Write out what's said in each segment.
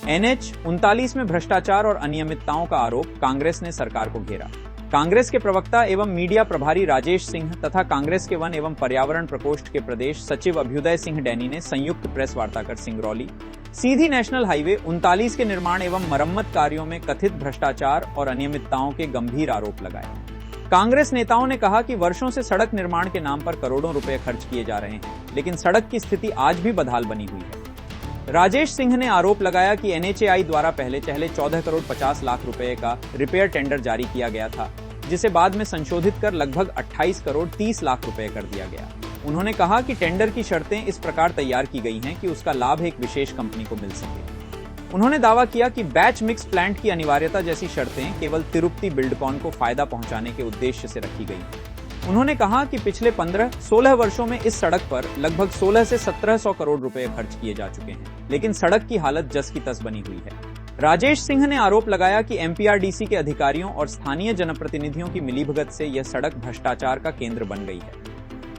NH-39 में भ्रष्टाचार और अनियमितताओं का आरोप, कांग्रेस ने सरकार को घेरा। कांग्रेस के प्रवक्ता एवं मीडिया प्रभारी राजेश सिंह तथा कांग्रेस के वन एवं पर्यावरण प्रकोष्ठ के प्रदेश सचिव अभ्युदय सिंह डैनी ने संयुक्त प्रेस वार्ता कर सिंगरौली सीधी नेशनल हाईवे 39 के निर्माण एवं मरम्मत कार्यों में कथित भ्रष्टाचार और अनियमितताओं के गंभीर आरोप लगाए। कांग्रेस नेताओं ने कहा कि वर्षों से सड़क निर्माण के नाम पर करोड़ों रुपए खर्च किए जा रहे हैं, लेकिन सड़क की स्थिति आज भी बदहाल बनी हुई है। राजेश सिंह ने आरोप लगाया कि NHAI द्वारा पहले 14 करोड़ 50 लाख रुपए का रिपेयर टेंडर जारी किया गया था, जिसे बाद में संशोधित कर लगभग 28 करोड़ 30 लाख रुपए कर दिया गया। उन्होंने कहा कि टेंडर की शर्तें इस प्रकार तैयार की गई हैं कि उसका लाभ एक विशेष कंपनी को मिल सके। उन्होंने दावा किया कि बैच मिक्स प्लांट की अनिवार्यता जैसी शर्तें केवल तिरुपति बिल्डकॉन को फायदा पहुंचाने के उद्देश्य से रखी गई। उन्होंने कहा कि पिछले 15-16 वर्षों में इस सड़क पर लगभग 16 से 1700 करोड़ रुपए खर्च किए जा चुके हैं, लेकिन सड़क की हालत जस की तस बनी हुई है। राजेश सिंह ने आरोप लगाया कि MPRDC के अधिकारियों और स्थानीय जनप्रतिनिधियों की मिलीभगत से यह सड़क भ्रष्टाचार का केंद्र बन गई है।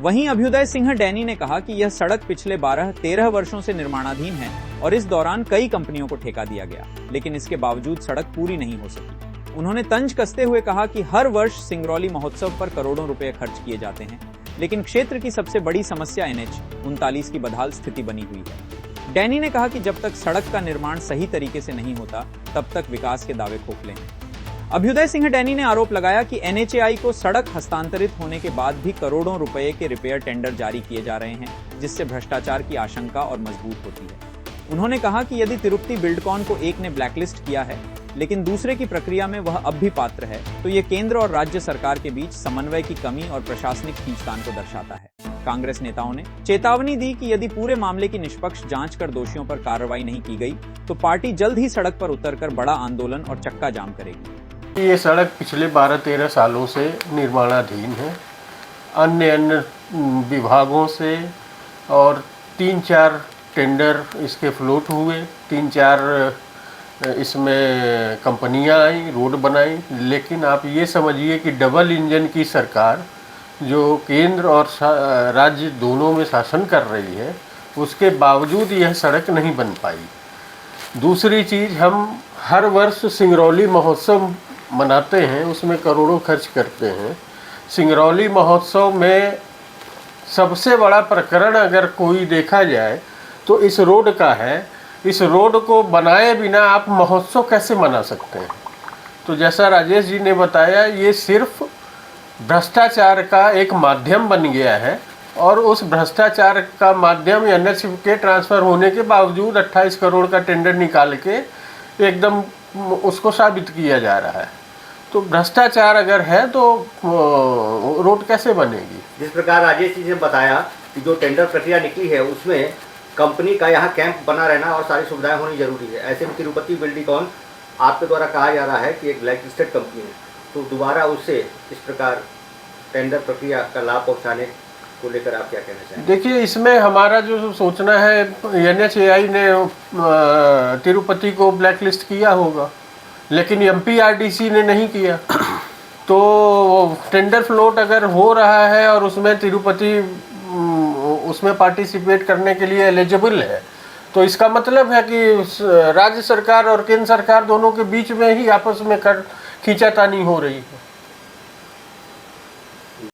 वहीं अभ्युदय सिंह डैनी ने कहा कि यह सड़क पिछले 12-13 वर्षों से निर्माणाधीन है और इस दौरान कई कंपनियों को ठेका दिया गया, लेकिन इसके बावजूद सड़क पूरी नहीं हो सकी। उन्होंने तंज कसते हुए कहा कि हर वर्ष सिंगरौली महोत्सव पर करोड़ों रुपए खर्च किए जाते हैं, लेकिन क्षेत्र की सबसे बड़ी समस्या NH-39 की बदहाल स्थिति बनी हुई है। डैनी ने कहा कि जब तक सड़क का निर्माण सही तरीके से नहीं होता, तब तक विकास के दावे खोखले हैं। अभ्युदय सिंह डैनी ने आरोप लगाया कि NHAI को सड़क हस्तांतरित होने के बाद भी करोड़ों रुपए के रिपेयर टेंडर जारी किए जा रहे हैं, जिससे भ्रष्टाचार की आशंका और मजबूत होती है। उन्होंने कहा कि यदि तिरुपति बिल्डकॉन को एक ने ब्लैकलिस्ट किया है, लेकिन दूसरे की प्रक्रिया में वह अब भी पात्र है, तो ये केंद्र और राज्य सरकार के बीच समन्वय की कमी और प्रशासनिक खींचतान को दर्शाता है। कांग्रेस नेताओं ने चेतावनी दी कि यदि पूरे मामले की निष्पक्ष जांच कर दोषियों पर कार्रवाई नहीं की गई, तो पार्टी जल्द ही सड़क पर उतरकर बड़ा आंदोलन और चक्का जाम करेगी। ये सड़क पिछले 12-13 सालों से निर्माणाधीन है, अन्य विभागों से, और 3-4 टेंडर इसके फ्लोट हुए, 3-4 इसमें कंपनियां आई, रोड बनाई, लेकिन आप ये समझिए कि डबल इंजन की सरकार जो केंद्र और राज्य दोनों में शासन कर रही है, उसके बावजूद यह सड़क नहीं बन पाई। दूसरी चीज़, हम हर वर्ष सिंगरौली महोत्सव मनाते हैं, उसमें करोड़ों खर्च करते हैं। सिंगरौली महोत्सव में सबसे बड़ा प्रकरण अगर कोई देखा जाए तो इस रोड का है। इस रोड को बनाए बिना आप महोत्सव कैसे मना सकते हैं? तो जैसा राजेश जी ने बताया, ये सिर्फ भ्रष्टाचार का एक माध्यम बन गया है, और उस भ्रष्टाचार का माध्यम NH के ट्रांसफ़र होने के बावजूद 28 करोड़ का टेंडर निकाल के एकदम उसको साबित किया जा रहा है। तो भ्रष्टाचार अगर है तो रोड कैसे बनेगी? जिस प्रकार राजेश जी ने बताया कि जो टेंडर प्रक्रिया निकली है उसमें कंपनी का यहाँ कैंप बना रहना और सारी सुविधाएं होनी जरूरी है। ऐसे में तिरुपति बिल्डकॉन आपके द्वारा कहा जा रहा है कि एक ब्लैक लिस्टेड कंपनी है, तो दोबारा उससे इस प्रकार टेंडर प्रक्रिया का लाभ पहुँचाने को लेकर आप क्या कहना चाहेंगे? देखिए, इसमें हमारा जो सोचना है, NHAI ने तिरुपति को ब्लैक लिस्ट किया होगा, लेकिन MPRDC ने नहीं किया। तो टेंडर फ्लोट अगर हो रहा है और उसमें तिरुपति उसमें पार्टिसिपेट करने के लिए एलिजिबल है, तो इसका मतलब है कि राज्य सरकार और केंद्र सरकार दोनों के बीच में ही आपस में खींचातानी हो रही है।